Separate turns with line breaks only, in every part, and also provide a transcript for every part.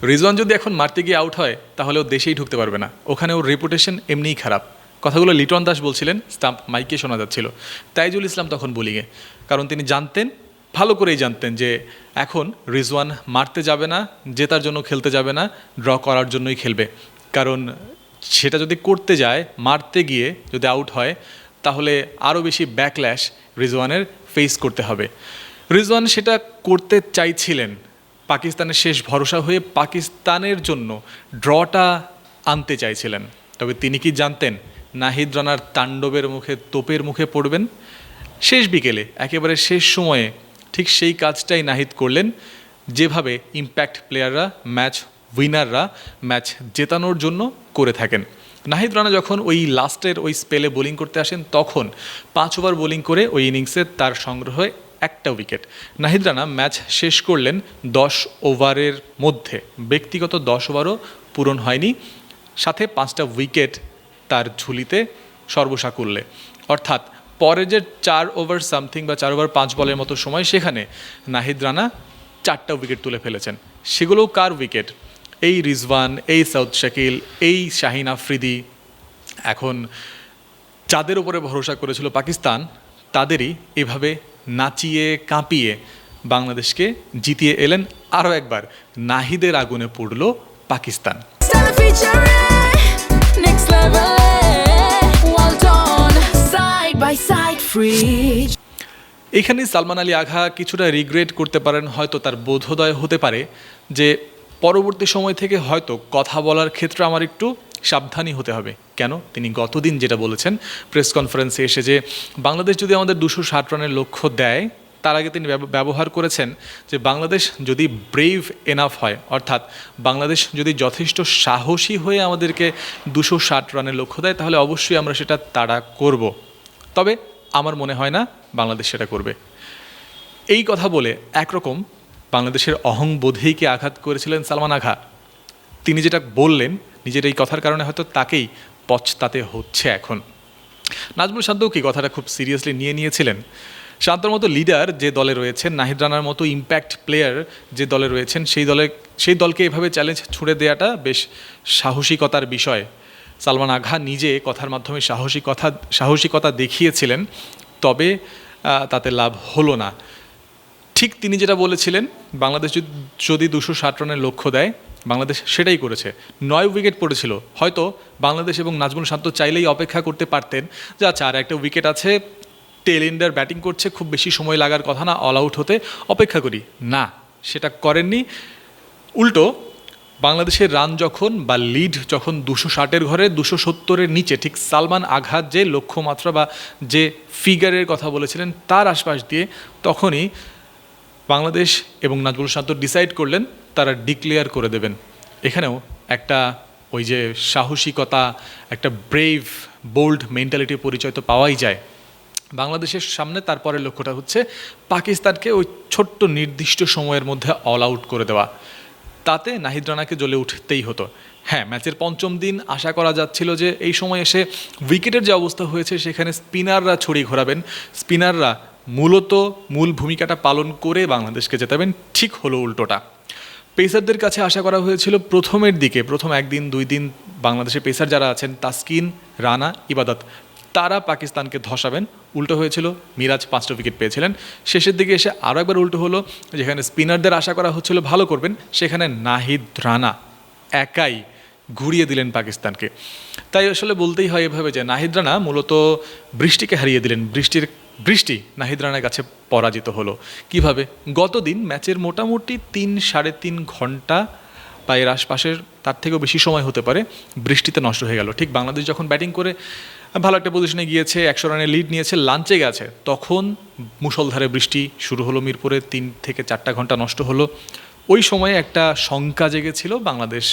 রিজওয়ান যদি এখন মারতে গিয়ে আউট হয় তাহলে ও দেশেই ঢুকতে পারবে না, ওখানে ওর রেপুটেশন এমনিই খারাপ। কথাগুলো লিটন দাস বলছিলেন, স্টাম্প মাইকে শোনা যাচ্ছিল। তাইজুল ইসলাম তখন বোলিংয়ে, কারণ তিনি জানতেন, ভালো করেই জানতেন যে এখন রিজওয়ান মারতে যাবে না, জেতার জন্য খেলতে যাবে না, ড্র করার জন্যই খেলবে। কারণ সেটা যদি করতে যায়, মারতে গিয়ে যদি আউট হয় তাহলে আরও বেশি ব্যাকল্যাশ রিজওয়ানের ফেস করতে হবে। রিজওয়ান সেটা করতে চাইছিলেন, পাকিস্তানের শেষ ভরসা হয়ে পাকিস্তানের জন্য ড্রটা আনতে চাইছিলেন। তবে তিনি কি জানতেন নাহিদ রানার তাণ্ডবের মুখে, তোপের মুখে পড়বেন? শেষ বিকেলে, একেবারে শেষ সময়ে ঠিক সেই কাজটাই নাহিদ করলেন, যেভাবে ইম্প্যাক্ট প্লেয়াররা, ম্যাচ উইনাররা ম্যাচ জেতানোর জন্য করে থাকেন। নাহিদ রানা যখন ওই লাস্টের ওই স্পেলে বোলিং করতে আসেন, তখন 5 ওভার বোলিং করে ওই ইনিংসে তার সংগ্রহ একটা উইকেট। নাহিদ রানা ম্যাচ শেষ করলেন 10 ওভারের মধ্যে, ব্যক্তিগত 10 ওভারও পূরণ হয়নি, সাথে 5টা উইকেট তার ঝুলিতে সর্বসাকুল্যে। অর্থাৎ পরে যে 4 ওভার সামথিং বা 4 ওভার 5 বলের মতো সময়, সেখানে নাহিদ রানা 4টা উইকেট তুলে ফেলেছেন। সেগুলোও কার উইকেট? এই রিজওয়ান, এই সৌদ শাকিল, এই শাহিন আফ্রিদি, এখন যাদের উপরে ভরসা করেছিল পাকিস্তান, তাদেরই এভাবে নাচিয়ে কাঁপিয়ে বাংলাদেশকে জিতিয়ে এলেন। আরও একবার নাহিদের আগুনে পড়ল পাকিস্তান। এখানেই সালমান আলী আঘা কিছুটা রিগ্রেট করতে পারেন, হয়তো তার বোধোদয় হতে পারে যে পরবর্তী সময় থেকে হয়তো কথা বলার ক্ষেত্রে আমার একটু সাবধানী হতে হবে। কেন? তিনি গতদিন যেটা বলেছেন প্রেস কনফারেন্সে এসে, যে বাংলাদেশ যদি আমাদের 260 রানের লক্ষ্য দেয়, তার আগে তিনি ব্যবহার করেছেন যে বাংলাদেশ যদি ব্রেভ এনাফ হয়, অর্থাৎ বাংলাদেশ যদি যথেষ্ট সাহসী হয়ে আমাদেরকে 260 রানের লক্ষ্য দেয়, তাহলে অবশ্যই আমরা সেটা তাড়া করব। তবে আমার মনে হয় না বাংলাদেশ সেটা করবে। এই কথা বলে একরকম বাংলাদেশের অহংবোধেইকে আঘাত করেছিলেন সালমান আঘা। তিনি যেটা বললেন, নিজের এই কথার কারণে হয়তো তাকেই পছতাতে হচ্ছে এখন। নাজমুল শান্তও কি কথাটা খুব সিরিয়াসলি নিয়েছিলেন। শান্তর মতো লিডার যে দলে রয়েছেন, নাহিদ রানার মতো ইম্প্যাক্ট প্লেয়ার যে দলে রয়েছেন, সেই দলকে এভাবে চ্যালেঞ্জ ছুড়ে দেওয়াটা বেশ সাহসিকতার বিষয়। সালমান আঘা নিজে কথার মাধ্যমে সাহসিকতা দেখিয়েছিলেন, তবে তাতে লাভ হলো না। ঠিক তিনি যেটা বলেছিলেন, বাংলাদেশ যদি 260 রানের লক্ষ্য দেয়, বাংলাদেশ সেটাই করেছে। 9 উইকেট পড়েছিল। হয়তো বাংলাদেশ এবং নাজমুল শান্ত চাইলেই অপেক্ষা করতে পারতেন যে আচ্ছা, আর একটা উইকেট আছে, টেল এন্ডার ব্যাটিং করছে, খুব বেশি সময় লাগার কথা না, অল আউট হতে অপেক্ষা করি। না, সেটা করেননি। উল্টো বাংলাদেশের রান যখন বা লিড যখন 260-এর ঘরে 270-এর নিচে, ঠিক সালমান আঘা যে লক্ষ্যমাত্রা বা যে ফিগারের কথা বলেছিলেন তার আশপাশ দিয়ে, তখনই বাংলাদেশ এবং নাজমুল শান্ত ডিসাইড করলেন তারা ডিক্লেয়ার করে দেবেন। এখানেও একটা ওই যে সাহসিকতা, একটা ব্রেভ বোল্ড মেন্টালিটির পরিচয় তো পাওয়াই যায়। বাংলাদেশের সামনে তারপরের লক্ষ্যটা হচ্ছে পাকিস্তানকে ওই ছোট্ট নির্দিষ্ট সময়ের মধ্যে অল আউট করে দেওয়া। তাতে নাহিদ রানাকে জ্বলে উঠতেই হতো। হ্যাঁ, ম্যাচের 5ম দিন আশা করা যাচ্ছিল যে এই সময় এসে উইকেটের যে অবস্থা হয়েছে, সেখানে স্পিনাররা ছড়ি ঘোরাবেন, স্পিনাররা মূলত মূল ভূমিকাটা পালন করে বাংলাদেশকে জেতাবেন। ঠিক হলো উল্টোটা। পেসারদের কাছে আশা করা হয়েছিল প্রথমের দিকে, প্রথম 1 দিন 2 দিন বাংলাদেশের পেসার যারা আছেন, তাসকিন, রানা, ইবাদত, তারা পাকিস্তানকে ধসাবেন। উল্টো হয়েছিল, মিরাজ 5টা উইকেট পেয়েছিলেন। শেষের দিকে এসে আরও একবার উল্টো হলো, যেখানে স্পিনারদের আশা করা হচ্ছিল ভালো করবেন, সেখানে নাহিদ রানা একাই ঘুরিয়ে দিলেন পাকিস্তানকে। তাই আসলে বলতেই হয় এভাবে যে নাহিদ রানা মূলত বৃষ্টিকে হারিয়ে দিলেন। বৃষ্টি নাহিদ রানার কাছে পরাজিত হলো। কিভাবে? গতদিন ম্যাচের মোটামুটি 3-3.5 ঘন্টা বা এর আশপাশের, তার থেকেও বেশি সময় হতে পারে, বৃষ্টিতে নষ্ট হয়ে গেল। ঠিক বাংলাদেশ যখন ব্যাটিং করে ভালো একটা পজিশনে গিয়েছে, 100 রানের লিড নিয়েছে, লাঞ্চে গেছে, তখন মুষলধারে বৃষ্টি শুরু হলো মিরপুরে, 3 থেকে 4টা ঘন্টা নষ্ট হলো। ওই সময়ে একটা শঙ্কা জেগেছিল বাংলাদেশ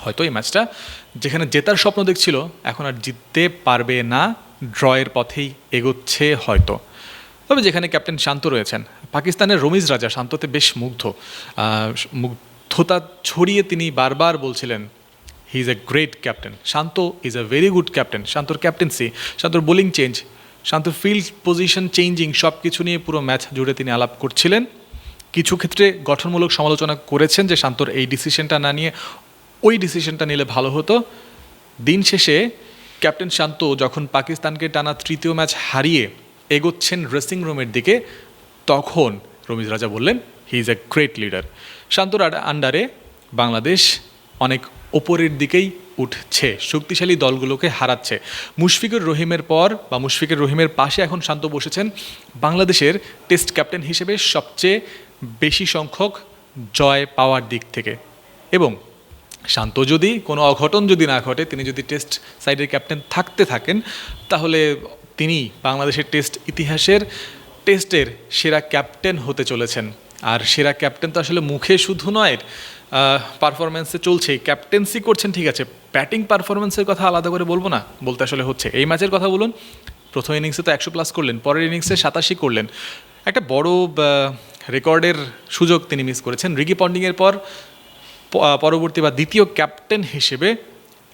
হয়তো এই ম্যাচটা, যেখানে জেতার স্বপ্ন দেখছিল, এখন আর জিততে পারবে না, ড্রয়ের পথেই এগোচ্ছে হয়তো। তবে যেখানে ক্যাপ্টেন শান্ত রয়েছেন, পাকিস্তানের রমিজ রাজা শান্ততে বেশ মুগ্ধতা ছড়িয়ে তিনি বারবার বলছিলেন he is a great captain, Shanto is a very good captain. শান্তর ক্যাপ্টেন্সি, শান্তর বোলিং চেঞ্জ, শান্তর ফিল্ড পজিশন চেঞ্জিং, সব কিছু নিয়ে পুরো ম্যাচ জুড়ে তিনি আলাপ করছিলেন। কিছু ক্ষেত্রে গঠনমূলক সমালোচনা করেছেন যে শান্তর এই ডিসিশনটা না নিয়ে ওই ডিসিশনটা নিলে ভালো হতো। দিন শেষে ক্যাপ্টেন শান্ত যখন পাকিস্তানকে টানা তৃতীয় ম্যাচ হারিয়ে এগোচ্ছেন ড্রেসিং রুমের দিকে, তখন রমিজ রাজা বললেন হি ইজ এ গ্রেট লিডার। শান্তর আন্ডারে বাংলাদেশ অনেক ওপরের দিকেই উঠছে, শক্তিশালী দলগুলোকে হারাচ্ছে। মুশফিকুর রহিমের পর বা মুশফিকুর রহিমের পাশে এখন শান্ত বসেছেন বাংলাদেশের টেস্ট ক্যাপ্টেন হিসেবে সবচেয়ে বেশি সংখ্যক জয় পাওয়ার দিক থেকে। এবং শান্ত যদি কোনো অঘটন যদি না ঘটে, তিনি যদি টেস্ট সাইডের ক্যাপ্টেন থাকতে থাকেন, তাহলে তিনি বাংলাদেশের টেস্ট ইতিহাসের টেস্টের সেরা ক্যাপ্টেন হতে চলেছেন। আর সেরা ক্যাপ্টেন তো আসলে মুখে শুধু নয়, পারফরমেন্সে চলছেই, ক্যাপ্টেন্সি করছেন ঠিক আছে, ব্যাটিং পারফরমেন্সের কথা আলাদা করে বলবো না, বলতে আসলে হচ্ছে। এই ম্যাচের কথা বলুন, প্রথম ইনিংসে তো 100+ করলেন, পরের ইনিংসে 87 করলেন, একটা বড় রেকর্ডের সুযোগ তিনি মিস করেছেন। রিকি পন্টিংয়ের পর পরবর্তী বা দ্বিতীয় ক্যাপ্টেন হিসেবে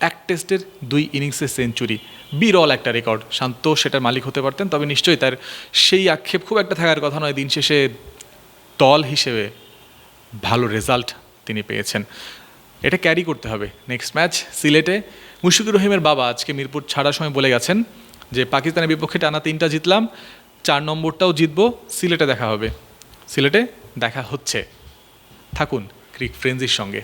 এক টেস্টের 2 ইনিংসে সেঞ্চুরি, বিরল একটা রেকর্ড। শান্ত সেটার মালিক হতে পারতেন, তবে নিশ্চয়ই তার সেই আক্ষেপ খুব একটা থাকার কথা নয়। দিন শেষে দল হিসেবে ভালো রেজাল্ট তিনি পেয়েছেন, এটা ক্যারি করতে হবে। নেক্সট ম্যাচ সিলেটে। মুশফিকুর রহিমের বাবা আজকে মিরপুর ছাড়ার সময় বলে গেছেন যে পাকিস্তানের বিপক্ষে টানা 3টা জিতলাম, 4 নম্বরটাও জিতবো, সিলেটে দেখা হবে। সিলেটে দেখা হচ্ছে, থাকুন ক্রিক ফ্রেন্ডসের সঙ্গে।